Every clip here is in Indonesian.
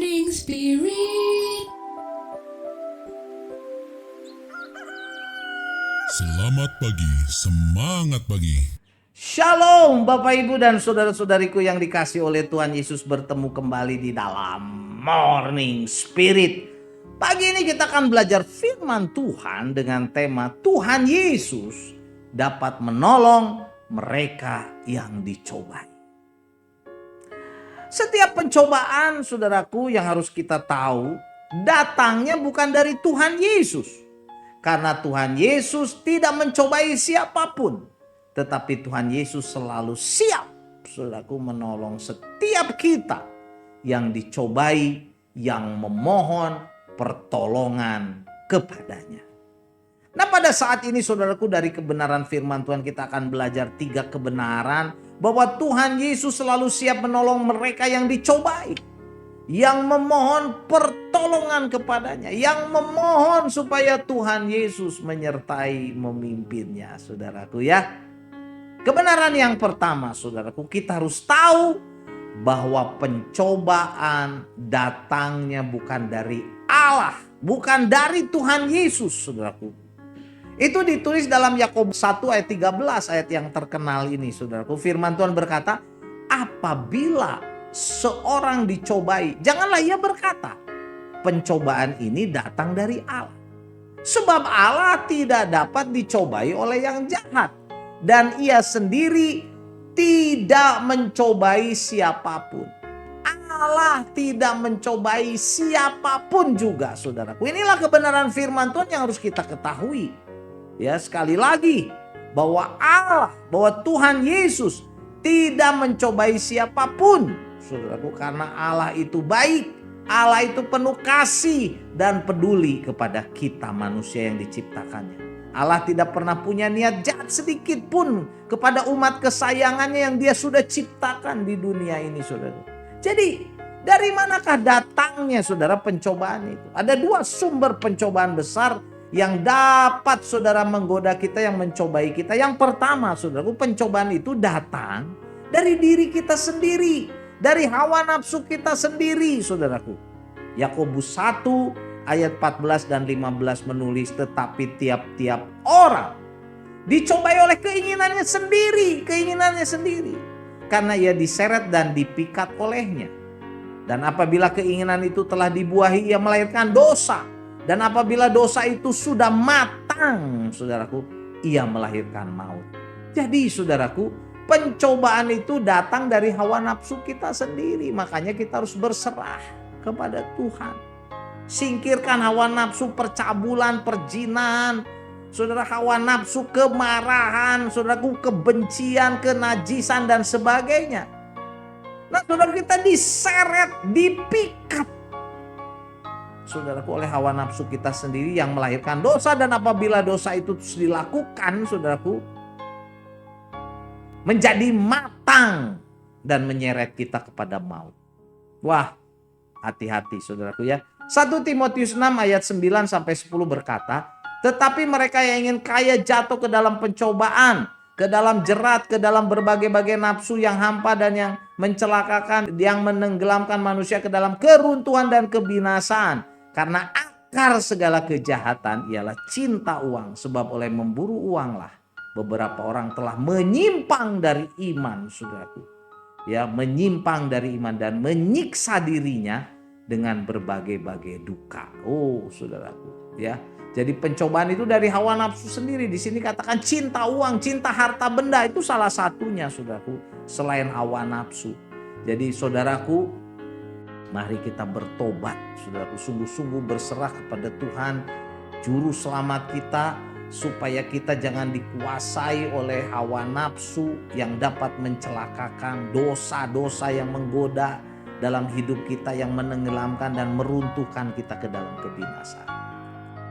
Morning Spirit. Selamat pagi, semangat pagi. Shalom Bapak Ibu dan saudara-saudariku yang dikasih oleh Tuhan Yesus, bertemu kembali di dalam Morning Spirit. Pagi ini kita akan belajar firman Tuhan dengan tema Tuhan Yesus dapat menolong mereka yang dicobai. Setiap pencobaan, saudaraku, yang harus kita tahu datangnya bukan dari Tuhan Yesus. Karena Tuhan Yesus tidak mencobai siapapun. Tetapi Tuhan Yesus selalu siap, saudaraku, menolong setiap kita yang dicobai, yang memohon pertolongan kepadanya. Nah, pada saat ini saudaraku, dari kebenaran firman Tuhan kita akan belajar 3 kebenaran bahwa Tuhan Yesus selalu siap menolong mereka yang dicobai, yang memohon pertolongan kepadanya, yang memohon supaya Tuhan Yesus menyertai memimpinnya, saudaraku ya. Kebenaran yang pertama, saudaraku, kita harus tahu bahwa pencobaan datangnya bukan dari Allah, bukan dari Tuhan Yesus, saudaraku. Itu ditulis dalam Yakobus 1 ayat 13, ayat yang terkenal ini, saudaraku. Firman Tuhan berkata, apabila seorang dicobai, janganlah ia berkata, pencobaan ini datang dari Allah. Sebab Allah tidak dapat dicobai oleh yang jahat. Dan ia sendiri tidak mencobai siapapun. Allah tidak mencobai siapapun juga, saudaraku. Inilah kebenaran firman Tuhan yang harus kita ketahui. Ya, sekali lagi, bahwa Allah, bahwa Tuhan Yesus tidak mencobai siapapun, saudaraku, karena Allah itu baik, Allah itu penuh kasih dan peduli kepada kita manusia yang diciptakannya. Allah tidak pernah punya niat jahat sedikit pun kepada umat kesayangannya yang Dia sudah ciptakan di dunia ini, saudara. Jadi, dari manakah datangnya, saudara, pencobaan itu? Ada 2 sumber pencobaan besar yang dapat, saudara, menggoda kita, yang mencobai kita. Yang pertama, saudaraku, pencobaan itu datang dari diri kita sendiri, dari hawa nafsu kita sendiri, saudaraku. Yakobus 1 ayat 14 dan 15 menulis, tetapi tiap-tiap orang dicobai oleh keinginannya sendiri, karena ia diseret dan dipikat olehnya. Dan apabila keinginan itu telah dibuahi, ia melahirkan dosa. Dan apabila dosa itu sudah matang, saudaraku, ia melahirkan maut. Jadi, saudaraku, pencobaan itu datang dari hawa nafsu kita sendiri. Makanya kita harus berserah kepada Tuhan. Singkirkan hawa nafsu percabulan, perzinahan, saudara, hawa nafsu kemarahan, saudaraku, kebencian, kenajisan dan sebagainya. Nah, saudara, kita diseret, dipikat, saudaraku, oleh hawa nafsu kita sendiri yang melahirkan dosa. Dan apabila dosa itu terus dilakukan, saudaraku, menjadi matang dan menyeret kita kepada maut. Wah, hati-hati, saudaraku ya. 1 Timotius 6 ayat 9 sampai 10 berkata, tetapi mereka yang ingin kaya jatuh ke dalam pencobaan, ke dalam jerat, ke dalam berbagai-bagai nafsu yang hampa dan yang mencelakakan, yang menenggelamkan manusia ke dalam keruntuhan dan kebinasaan. Karena akar segala kejahatan ialah cinta uang, sebab oleh memburu uanglah beberapa orang telah menyimpang dari iman, saudaraku. Ya, menyimpang dari iman dan menyiksa dirinya dengan berbagai-bagai duka. Oh, saudaraku, ya. Jadi pencobaan itu dari hawa nafsu sendiri. Di sini katakan cinta uang, cinta harta benda, itu salah satunya, saudaraku, selain hawa nafsu. Jadi, saudaraku, mari kita bertobat, saudaraku, sungguh-sungguh berserah kepada Tuhan, juru selamat kita, supaya kita jangan dikuasai oleh hawa nafsu yang dapat mencelakakan, dosa-dosa yang menggoda dalam hidup kita, yang menenggelamkan dan meruntuhkan kita ke dalam kebinasaan.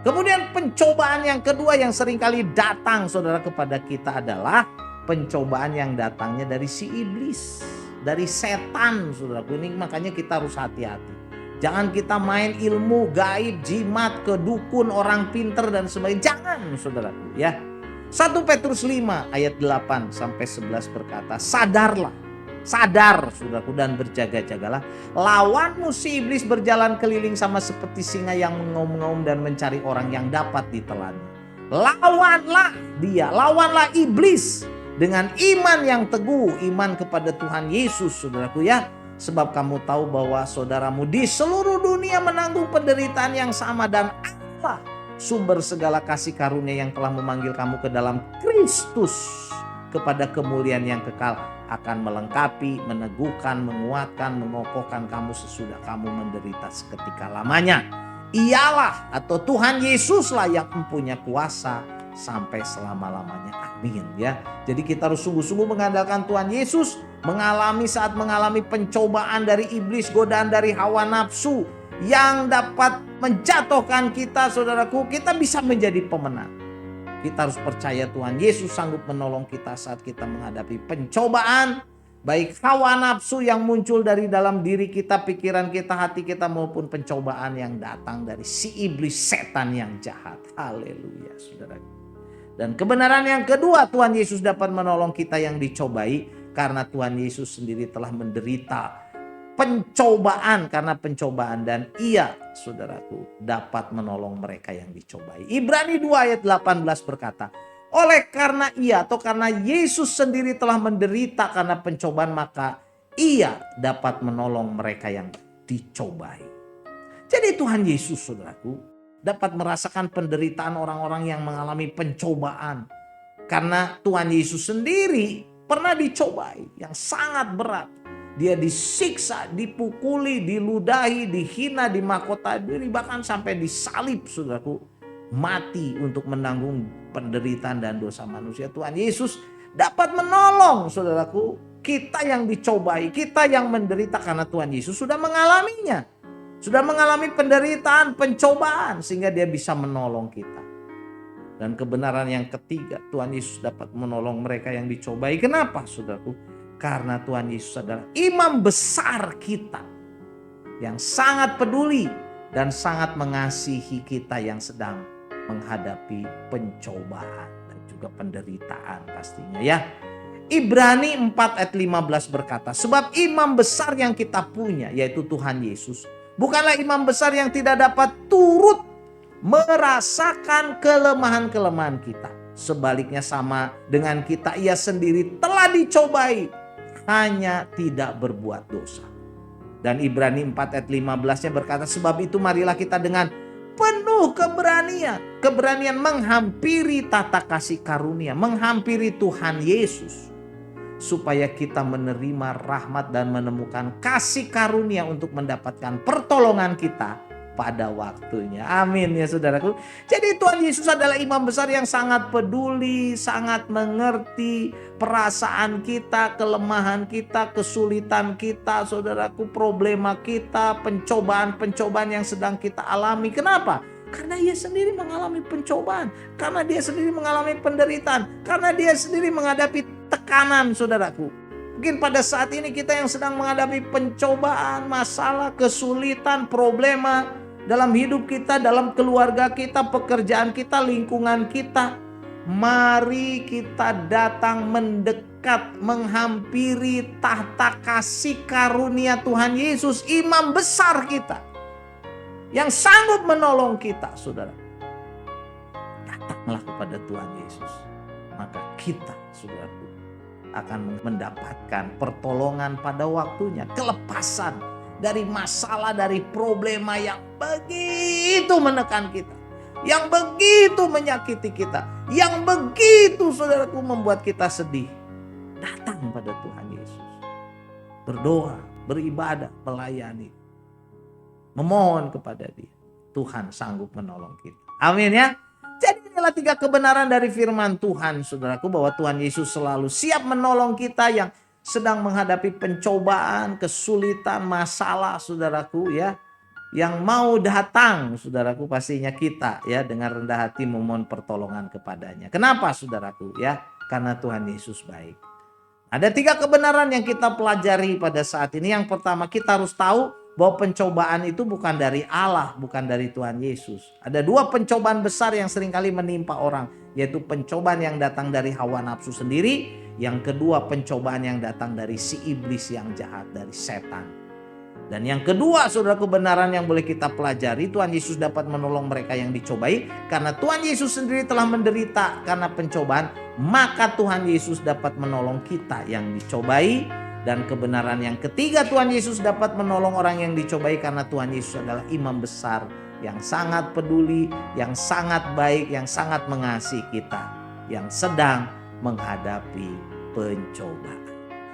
Kemudian pencobaan yang kedua yang seringkali datang, saudara, kepada kita adalah pencobaan yang datangnya dari si iblis, dari setan, saudaraku. Ini makanya kita harus hati-hati. Jangan kita main ilmu gaib, jimat, kedukun, orang pinter dan sebagainya. Jangan, saudaraku ya. 1 Petrus 5 ayat 8 sampai 11 berkata, sadarlah Sadar saudaraku dan berjaga-jagalah. Lawanmu si iblis berjalan keliling sama seperti singa yang mengaum-ngaum dan mencari orang yang dapat ditelannya. Lawanlah dia, lawanlah iblis dengan iman yang teguh, iman kepada Tuhan Yesus saudaraku ya. Sebab kamu tahu bahwa saudaramu di seluruh dunia menanggung penderitaan yang sama, dan Allah sumber segala kasih karunia yang telah memanggil kamu ke dalam Kristus kepada kemuliaan yang kekal akan melengkapi, meneguhkan, menguatkan, mengokohkan kamu sesudah kamu menderita seketika lamanya. Ialah atau Tuhan Yesuslah yang mempunyai kuasa sampai selama-lamanya. Amin ya. Jadi kita harus sungguh-sungguh mengandalkan Tuhan Yesus, saat mengalami pencobaan dari iblis, godaan dari hawa nafsu yang dapat menjatuhkan kita, saudaraku, kita bisa menjadi pemenang. Kita harus percaya Tuhan Yesus sanggup menolong kita saat kita menghadapi pencobaan, baik hawa nafsu yang muncul dari dalam diri kita, pikiran kita, hati kita, maupun pencobaan yang datang dari si iblis, setan yang jahat. Haleluya, saudaraku. Dan kebenaran yang kedua, Tuhan Yesus dapat menolong kita yang dicobai karena Tuhan Yesus sendiri telah menderita pencobaan karena pencobaan, dan ia, saudaraku, dapat menolong mereka yang dicobai. Ibrani 2 ayat 18 berkata, oleh karena ia atau karena Yesus sendiri telah menderita karena pencobaan, maka ia dapat menolong mereka yang dicobai. Jadi Tuhan Yesus, saudaraku, dapat merasakan penderitaan orang-orang yang mengalami pencobaan. Karena Tuhan Yesus sendiri pernah dicobai yang sangat berat. Dia disiksa, dipukuli, diludahi, dihina, dimahkotai, bahkan sampai disalib, saudaraku, mati untuk menanggung penderitaan dan dosa manusia. Tuhan Yesus dapat menolong, saudaraku, kita yang dicobai, kita yang menderita, karena Tuhan Yesus sudah mengalaminya. Sudah mengalami penderitaan, pencobaan, sehingga dia bisa menolong kita. Dan kebenaran yang ketiga, Tuhan Yesus dapat menolong mereka yang dicobai. Kenapa, saudaraku? Karena Tuhan Yesus adalah imam besar kita yang sangat peduli dan sangat mengasihi kita yang sedang menghadapi pencobaan dan juga penderitaan pastinya ya. Ibrani 4 ayat 15 berkata, sebab imam besar yang kita punya yaitu Tuhan Yesus bukanlah imam besar yang tidak dapat turut merasakan kelemahan-kelemahan kita. Sebaliknya sama dengan kita, ia sendiri telah dicobai, hanya tidak berbuat dosa. Dan Ibrani 4 ayat 15-nya berkata, sebab itu marilah kita dengan penuh keberanian menghampiri tata kasih karunia, menghampiri Tuhan Yesus, supaya kita menerima rahmat dan menemukan kasih karunia untuk mendapatkan pertolongan kita pada waktunya. Amin ya saudaraku. Jadi Tuhan Yesus adalah imam besar yang sangat peduli, sangat mengerti perasaan kita, kelemahan kita, kesulitan kita, saudaraku, problema kita, pencobaan-pencobaan yang sedang kita alami. Kenapa? Karena ia sendiri mengalami pencobaan, karena dia sendiri mengalami penderitaan, karena dia sendiri menghadapi tekanan, saudaraku. Mungkin pada saat ini kita yang sedang menghadapi pencobaan, masalah, kesulitan, problema dalam hidup kita, dalam keluarga kita, pekerjaan kita, lingkungan kita. Mari kita datang mendekat, menghampiri tahta kasih karunia Tuhan Yesus, imam besar kita, yang sanggup menolong kita, saudara. Datanglah kepada Tuhan Yesus, maka kita, saudaraku, akan mendapatkan pertolongan pada waktunya, kelepasan dari masalah, dari problema yang begitu menekan kita, yang begitu menyakiti kita, yang begitu, saudaraku, membuat kita sedih. Datang pada Tuhan Yesus, berdoa, beribadah, melayani, memohon kepada Dia. Tuhan sanggup menolong kita. Amin ya. Jadi inilah 3 kebenaran dari firman Tuhan, saudaraku, bahwa Tuhan Yesus selalu siap menolong kita yang sedang menghadapi pencobaan, kesulitan, masalah, saudaraku ya. Yang mau datang, saudaraku, pastinya kita ya dengan rendah hati memohon pertolongan kepadanya. Kenapa, saudaraku ya? Karena Tuhan Yesus baik. Ada 3 kebenaran yang kita pelajari pada saat ini. Yang pertama, kita harus tahu bahwa pencobaan itu bukan dari Allah, bukan dari Tuhan Yesus. Ada 2 pencobaan besar yang seringkali menimpa orang, yaitu pencobaan yang datang dari hawa nafsu sendiri Yang kedua, pencobaan yang datang dari si iblis yang jahat, dari setan. Dan yang kedua, saudara, kebenaran yang boleh kita pelajari, Tuhan Yesus dapat menolong mereka yang dicobai. Karena Tuhan Yesus sendiri telah menderita karena pencobaan, maka Tuhan Yesus dapat menolong kita yang dicobai. Dan kebenaran yang ketiga, Tuhan Yesus dapat menolong orang yang dicobai karena Tuhan Yesus adalah imam besar yang sangat peduli, yang sangat baik, yang sangat mengasihi kita, yang sedang menghadapi pencobaan.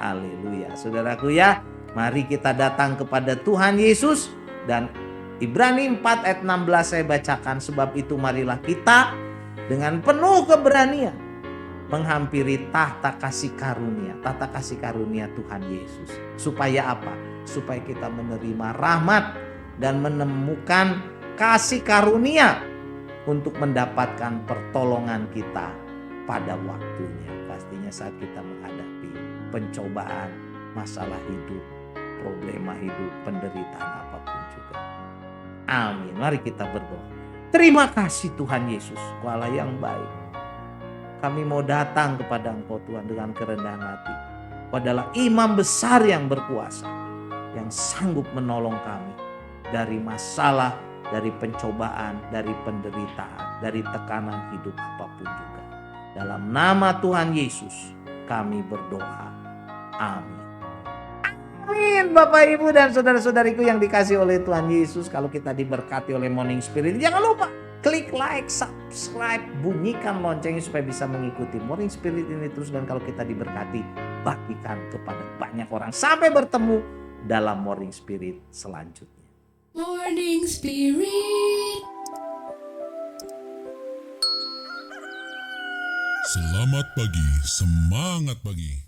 Haleluya, saudaraku ya. Mari kita datang kepada Tuhan Yesus. Dan Ibrani 4 ayat 16 saya bacakan. Sebab itu marilah kita dengan penuh keberanian menghampiri tahta kasih karunia Tuhan Yesus. Supaya apa? Supaya kita menerima rahmat dan menemukan kasih karunia untuk mendapatkan pertolongan kita pada waktunya. Pastinya saat kita menghadapi pencobaan, masalah hidup, problema hidup, penderitaan apapun juga. Amin. Mari kita berdoa. Terima kasih Tuhan Yesus, Engkau Allah yang baik. Kami mau datang kepada Engkau Tuhan dengan kerendahan hati. Engkau adalah imam besar yang berkuasa, yang sanggup menolong kami dari masalah, dari pencobaan, dari penderitaan, dari tekanan hidup apapun juga. Dalam nama Tuhan Yesus kami berdoa. Amin. Amin. Bapak, Ibu, dan saudara-saudariku yang dikasih oleh Tuhan Yesus. Kalau kita diberkati oleh Morning Spirit, jangan lupa klik like, subscribe, bunyikan loncengnya supaya bisa mengikuti Morning Spirit ini terus. Dan kalau kita diberkati, bagikan kepada banyak orang. Sampai bertemu dalam Morning Spirit selanjutnya. Morning Spirit. Selamat pagi, semangat pagi.